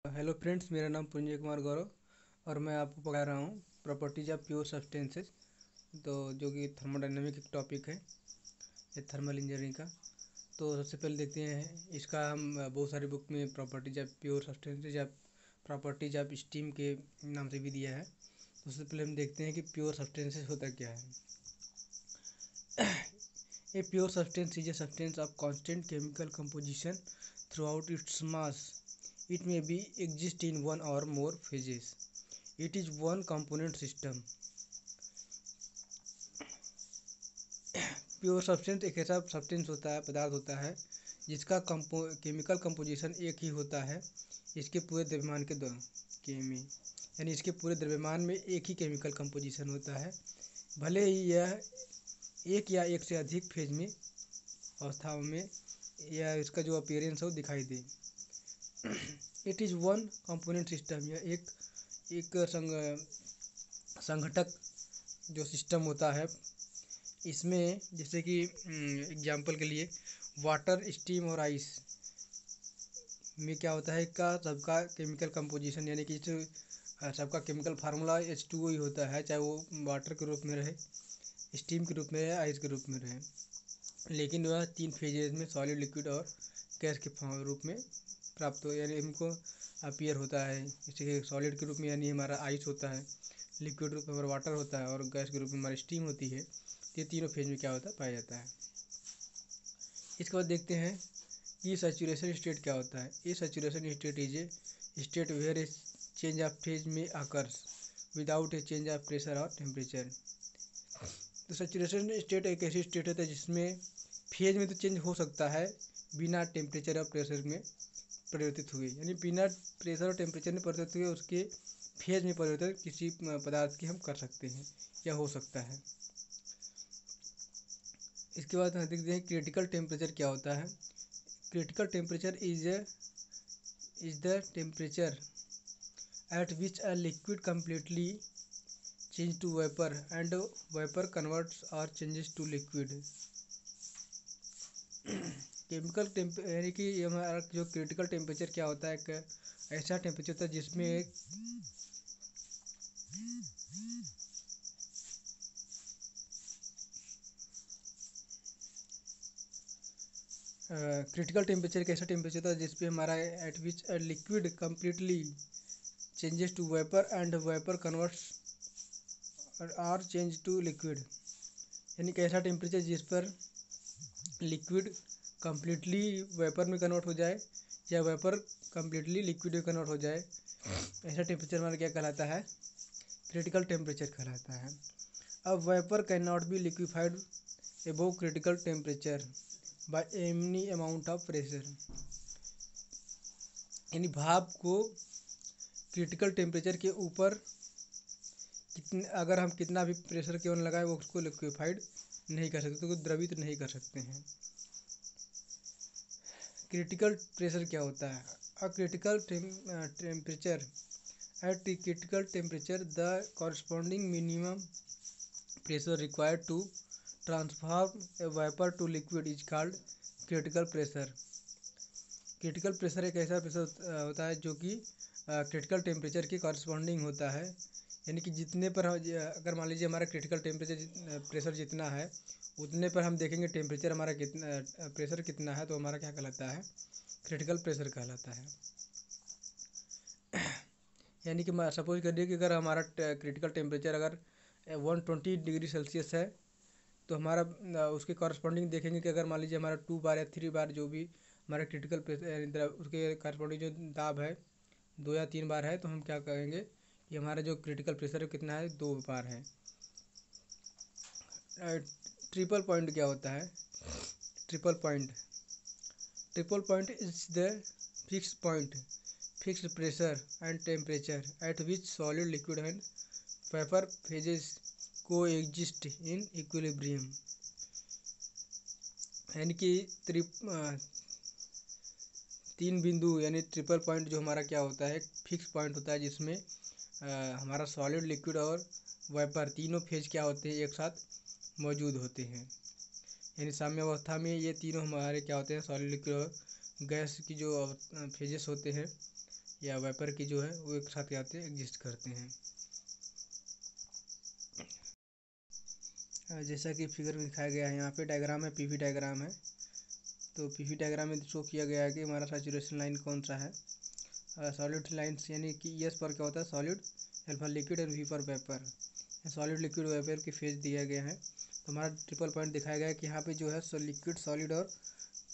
Hello friends, मेरा नाम पुंजय कुमार गौरव और मैं आपको पढ़ा रहा हूँ प्रॉपर्टीज ऑफ प्योर सब्सटेंसेस। तो जो कि थर्मोडायनेमिक एक टॉपिक है, ये थर्मल इंजीनियरिंग का। तो सबसे पहले देखते हैं इसका हम बहुत सारी बुक में प्रॉपर्टीज ऑफ प्योर सब्सटेंसेज या प्रॉपर्टीज ऑफ स्टीम के नाम से भी दिया है। तो सबसे पहले हम देखते हैं कि प्योर सब्सटेंसेस होता क्या है। A pure substance is a substance of constant chemical composition throughout its mass. It may be exist in one or more phases. It is one component system. Pure substance एक ऐसा substance होता है, पदार्थ होता है जिसका केमिकल कंपोजिशन एक ही होता है। इसके पूरे द्रव्यमान के यानी इसके पूरे द्रव्यमान में एक ही केमिकल कंपोजिशन होता है, भले ही यह एक या एक से अधिक फेज में अवस्थाओं में या इसका जो अपीयरेंस हो दिखाई दे। It is one component system, यह एक संघटक जो सिस्टम होता है। इसमें जैसे कि एग्जांपल के लिए वाटर, स्टीम और आइस में क्या होता है, का सबका केमिकल कंपोजिशन यानी कि सबका केमिकल फार्मूला H2O ही होता है, चाहे वो वाटर के रूप में रहे, स्टीम के रूप में रहे, आइस के रूप में रहे। लेकिन वह 3 फेजेज में सॉलिड, लिक्विड और गैस के रूप में प्राप्त हो, यानी हमको अपीयर होता है। जैसे सॉलिड के रूप में यानी हमारा आइस होता है, लिक्विड रूप में हमारा वाटर होता है और गैस के रूप में हमारी स्टीम होती है। ये तीनों फेज में क्या होता है, पाया जाता है। इसके बाद देखते हैं कि सैचुरेशन स्टेट क्या होता है। ये saturation state is a state where a change of phase में occurs without a change of pressure और टेम्परेचर। तो सैचुरेशन स्टेट एक ऐसी स्टेट होता है जिसमें फेज में तो चेंज हो सकता है बिना टेम्परेचर और प्रेशर में परिवर्तित हुए, यानी बिना प्रेशर और टेम्परेचर में परिवर्तित हुए उसके फेज में परिवर्तन किसी पदार्थ की हम कर सकते हैं या हो सकता है। इसके बाद हम देखते हैं क्रिटिकल टेम्परेचर क्या होता है। Critical temperature is the temperature at which a liquid completely change to vapour and vapour converts और चेंजेस टू लिक्विड। केमिकल यानी कि हमारा जो क्रिटिकल टेम्परेचर क्या होता है, एक ऐसा टेम्परेचर होता है जिसमें एक क्रिटिकल टेम्परेचर एक ऐसा टेम्परेचर होता है जिसपे हमारा at which liquid completely changes to vapour and vapour converts और चेंज टू लिक्विड। यानी कि ऐसा टेम्परेचर जिस पर लिक्विड कम्प्लीटली वेपर में कन्वर्ट हो जाए या वेपर कम्प्लीटली लिक्विड में कन्वर्ट हो जाए, ऐसा टेम्परेचर हमारा क्या कहलाता है, क्रिटिकल टेम्परेचर कहलाता है। अब vapour can not be liquefied above critical temperature by any amount of pressure. यानी भाप को क्रिटिकल टेम्परेचर के ऊपर अगर हम कितना भी प्रेशर केवल लगाए वो उसको लिक्विफाइड नहीं कर सकते, तो द्रवित नहीं कर सकते हैं। क्रिटिकल प्रेशर क्या होता है। A critical temperature at critical temperature the corresponding minimum pressure required to transform a vapour to liquid is called critical pressure. Critical pressure एक ऐसा प्रेशर होता है जो कि क्रिटिकल टेम्परेचर के कॉरस्पॉन्डिंग होता है, यानी कि जितने पर अगर मान लीजिए हमारा क्रिटिकल टेम्परेचर प्रेशर जितना है उतने पर हम देखेंगे टेम्परेचर हमारा कितना, प्रेशर कितना है, तो हमारा क्या कहलाता है, क्रिटिकल प्रेशर कहलाता है। यानी कि सपोज करिए कि अगर हमारा क्रिटिकल टेम्परेचर अगर 120 डिग्री सेल्सियस है, तो हमारा उसके कॉरस्पॉन्डिंग देखेंगे कि अगर मान लीजिए हमारा 2 बार या 3 बार जो भी हमारा क्रिटिकल प्रेशर उसके कॉरस्पॉन्डिंग जो दाब है 2 या 3 बार है, तो हम क्या कहेंगे कि हमारा जो क्रिटिकल प्रेशर है कितना है, 2 बार है। ट्रिपल पॉइंट क्या होता है। Triple point is the fixed point, fixed pressure and temperature at which solid, liquid and vapour phases को एग्जिस्ट इन इक्विलिब्रियम। यानी कि 3 बिंदु यानी ट्रिपल पॉइंट जो हमारा क्या होता है, फिक्स पॉइंट होता है जिसमें हमारा सॉलिड, लिक्विड और वेपर तीनों फेज क्या होते हैं, एक साथ मौजूद होते हैं। यानी साम्य अवस्था में ये तीनों हमारे क्या होते हैं, सॉलिड, लिक्विड और गैस की जो फेजेस होते हैं या वेपर की जो है वो एक साथ क्या होते हैं, एग्जिस्ट करते हैं। जैसा कि फिगर में दिखाया गया है, यहाँ पे डायग्राम है, पीवी डायग्राम है। तो पीवी डायग्राम में शो किया गया है कि हमारा सैचुरेशन लाइन कौन सा है। सॉलिड लाइन्स यानी कि एस पर क्या होता है सॉलिड, एल पर लिक्विड और वी पर वेपर। सॉलिड लिक्विड वेपर के फेज दिया गया है। तो हमारा ट्रिपल पॉइंट दिखाया गया है कि यहाँ पे जो है लिक्विड सॉलिड और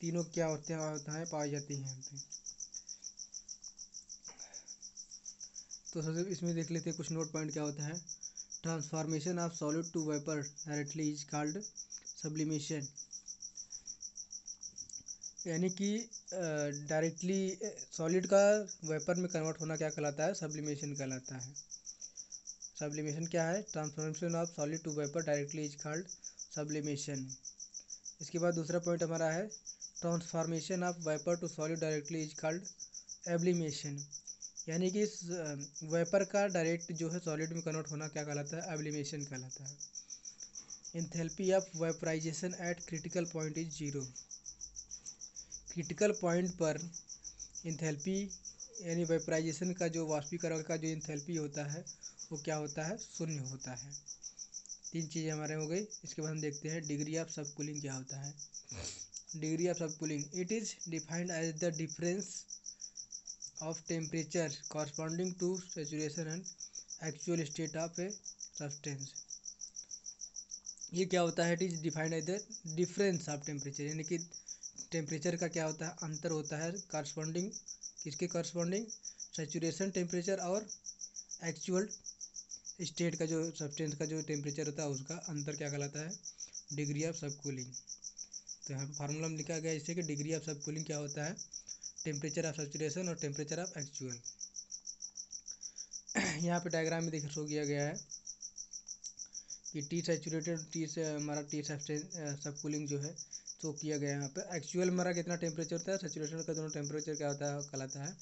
तीनों क्या होते हैं पाई जाती हैं यहाँ पे। तो सबसे इसमें देख लेते हैं कुछ नोट पॉइंट क्या होता है। Transformation of solid to vapour directly is called sublimation. यानी कि डायरेक्टली सॉलिड का वेपर में कन्वर्ट होना क्या कहलाता है, सब्लिमेशन कहलाता है। सब्लिमेशन क्या है, transformation of solid to vapour directly is called sublimation. इसके बाद दूसरा पॉइंट हमारा है transformation of vapour to solid directly is called ablimation. यानी कि वेपर का डायरेक्ट जो है सॉलिड में कन्वर्ट होना क्या कहलाता है, एब्लिमेशन कहलाता है। Enthalpy of vaporisation at critical point is 0। Critical point पर एंथैल्पी यानी वेपराइजेशन का जो वाष्पीकरण का जो एंथैल्पी होता है वो क्या होता है, शून्य होता है। तीन चीज़ें हमारे हो गई। इसके बाद हम देखते हैं डिग्री ऑफ सब कूलिंग क्या होता है। Degree of sub cooling, it is defined as the difference of temperature corresponding to saturation and actual state of a substance. ये क्या होता है, it is defined as the difference of temperature, यानी कि temperature का क्या होता है, अंतर होता है कॉरस्पॉन्डिंग, किसके कॉरस्पॉन्डिंग, सैचुरेशन टेम्परेचर और एक्चुअल स्टेट का जो सब्सटेंस का जो टेम्परेचर होता है उसका अंतर क्या कहलाता है, डिग्री ऑफ सब कूलिंग। तो यहाँ पर फार्मूला में लिखा गया है इससे कि डिग्री ऑफ सब कूलिंग क्या होता है, टेम्परेचर ऑफ सैचुरेशन और टेम्परेचर ऑफ एक्चुअल। यहाँ पे डायग्राम में देख शो किया गया है कि टी सैचुरेटेड टी से हमारा टी सब कूलिंग जो है शो किया गया है यहाँ पे। एक्चुअल हमारा कितना टेम्परेचर होता है, सैचुरेशन का दोनों टेम्परेचर क्या होता है, कहलाता है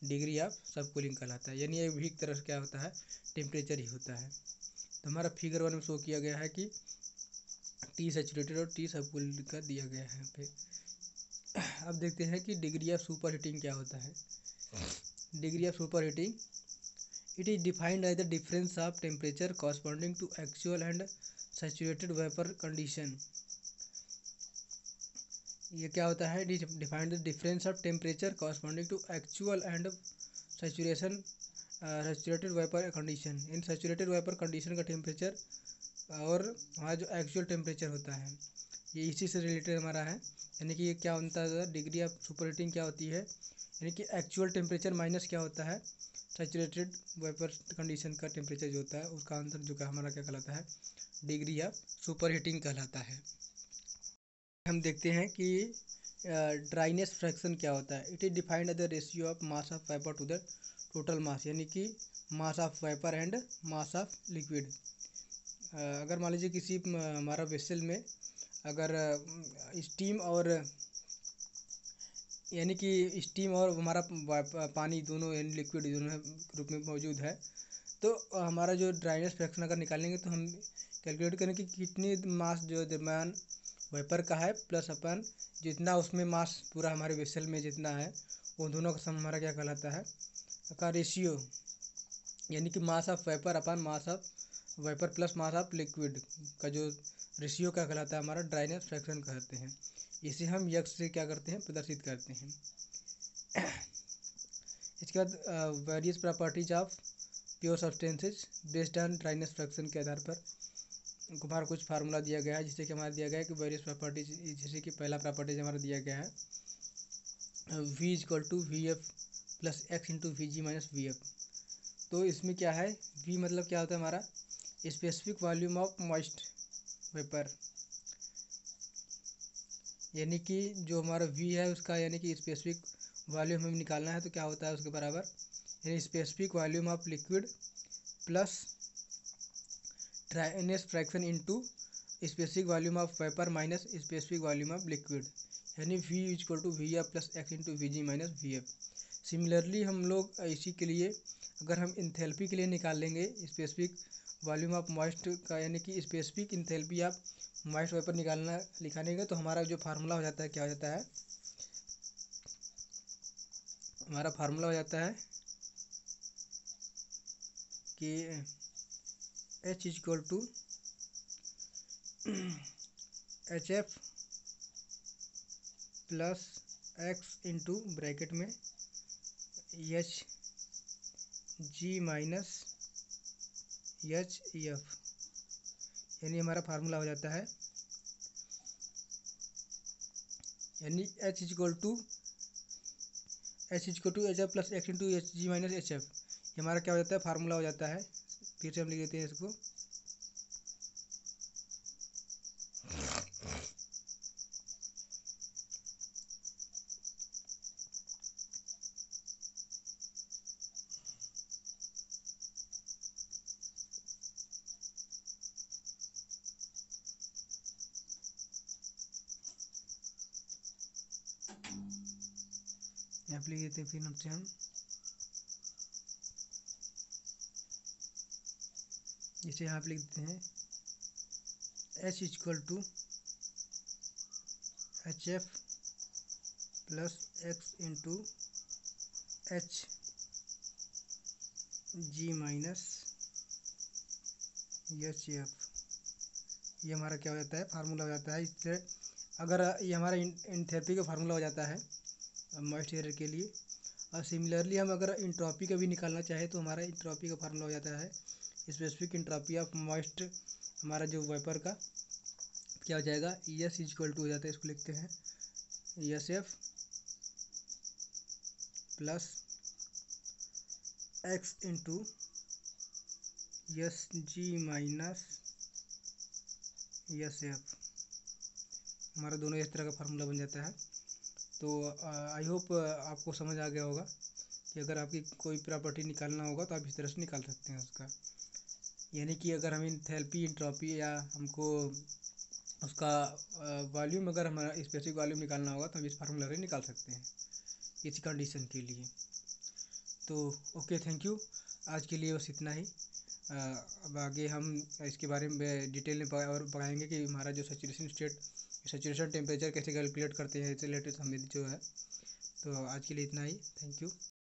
डिग्री ऑफ सब कूलिंग कहलाता है। यानी ये भी एक तरह से क्या होता है, टेम्परेचर ही होता है। तो हमारा फिगर 1 में शो किया गया है कि टी सैचुरेटेड और टी सब कूलिंग का दिया गया है यहाँ पे। अब देखते हैं कि डिग्री ऑफ सुपर हीटिंग क्या होता है। Degree of super heating, it is defined as the difference of temperature corresponding to actual and saturated vapor condition। ये क्या होता है, defined the difference of temperature corresponding to actual and saturation saturated vapour condition. इन saturated vapour condition का temperature और हमारा जो actual temperature होता है ये इसी से रिलेटेड हमारा है। यानी कि ये क्या होता है, डिग्री ऑफ सुपर हीटिंग क्या होती है, यानी कि एक्चुअल टेम्परेचर माइनस क्या होता है, सैचुरेटेड वेपर कंडीशन का टेम्परेचर जो होता है उसका अंतर जो का हमारा क्या कहलाता है, डिग्री ऑफ सुपर हीटिंग कहलाता है। हम देखते हैं कि ड्राइनेस फ्रैक्शन क्या होता है। It is defined as the ratio of mass of vapour to the total mass, यानी कि mass of vapour and mass of liquid. अगर मान लीजिए किसी हमारा वेसल में अगर स्टीम और यानी कि स्टीम और हमारा पानी दोनों यानी लिक्विड दोनों रूप में मौजूद है, तो हमारा जो ड्राइनेस फ्रैक्शन अगर निकालेंगे तो हम कैलकुलेट करें कि कितनी मास जो दरम्यान वेपर का है प्लस अपन जितना उसमें मास पूरा हमारे वेसल में जितना है वो दोनों का सम हमारा क्या कहलाता है, का रेशियो, यानी कि mass of vapour upon mass of vapour plus mass of liquid का जो रेशियो क्या कहलाता है, हमारा ड्राइनेस फ्रैक्शन कहते हैं। इसे हम यक्स से क्या करते हैं, प्रदर्शित करते हैं। इसके बाद various properties of pure substances based on dryness fraction के आधार पर हमारा कुछ फार्मूला दिया गया है, जिससे कि हमारा दिया गया है कि वेरियस प्रॉपर्टीज, जैसे कि पहला प्रॉपर्टीज हमारा दिया गया है V equal to V F plus X into V G minus V F. तो इसमें क्या है, V मतलब क्या होता है हमारा specific volume of moist vapour, यानी कि जो हमारा V है उसका यानी कि स्पेसिफिक वॉल्यूम हमें निकालना है तो क्या होता है उसके बराबर, यानी specific volume of liquid plus dryness fraction into specific volume of vapour minus specific volume of liquid, यानी V equal to V F plus X into V G minus V F. Similarly हम लोग इसी के लिए अगर हम enthalpy के लिए निकाल लेंगे स्पेसिफिक वॉल्यूम ऑफ मॉइस्ट का, यानी कि specific enthalpy of moist vapour निकालेंगे तो हमारा जो फार्मूला हो जाता है क्या हो जाता है, हमारा फार्मूला हो जाता है कि H equal to HF plus X into bracket में H G minus H F, यानी हमारा फार्मूला हो जाता है, यानी H equal to H F plus X into H G minus H F, ये हमारा क्या हो जाता है, फार्मूला हो जाता है। फिर से हम लिख देते हैं इसको, यहाँ पे लिख देते हैं। फिर हमसे हम इसे यहाँ पे लिख देते हैं H equal to H F plus X into H G minus H F, ये हमारा क्या हो जाता है, फार्मूला हो जाता है। इससे अगर ये हमारा एंथैल्पी का फार्मूला हो जाता है मॉइस्ट एयर के लिए, और सिमिलरली हम अगर इंट्रॉपी का भी निकालना चाहे तो हमारा इंट्रॉपी का फार्मूला हो जाता है स्पेसिफिक इंट्रॉपी ऑफ मॉइस्ट, हमारा जो वेपर का क्या हो जाएगा, एस इक्वल टू हो जाता है, इसको लिखते हैं S F plus X into S G minus S F, हमारा दोनों इस तरह का फार्मूला बन जाता है। तो आई होप आपको समझ आ गया होगा कि अगर आपकी कोई प्रॉपर्टी निकालना होगा तो आप इस तरह से निकाल सकते हैं उसका, यानी कि अगर हम एंथैल्पी इंट्रॉपी या हमको उसका वॉल्यूम, अगर हमारा स्पेसिफिक वॉल्यूम निकालना होगा तो हम इस फार्मूला से निकाल सकते हैं इस कंडीशन के लिए। तो ओके, थैंक यू, आज के लिए बस इतना ही। अब आगे हम इसके बारे में डिटेल में और पढ़ाएंगे कि हमारा जो सैचुरेशन टेम्परेचर कैसे कैलकुलेट करते हैं, इससे रिलेटेड हमें जो है। तो आज के लिए इतना ही, थैंक यू।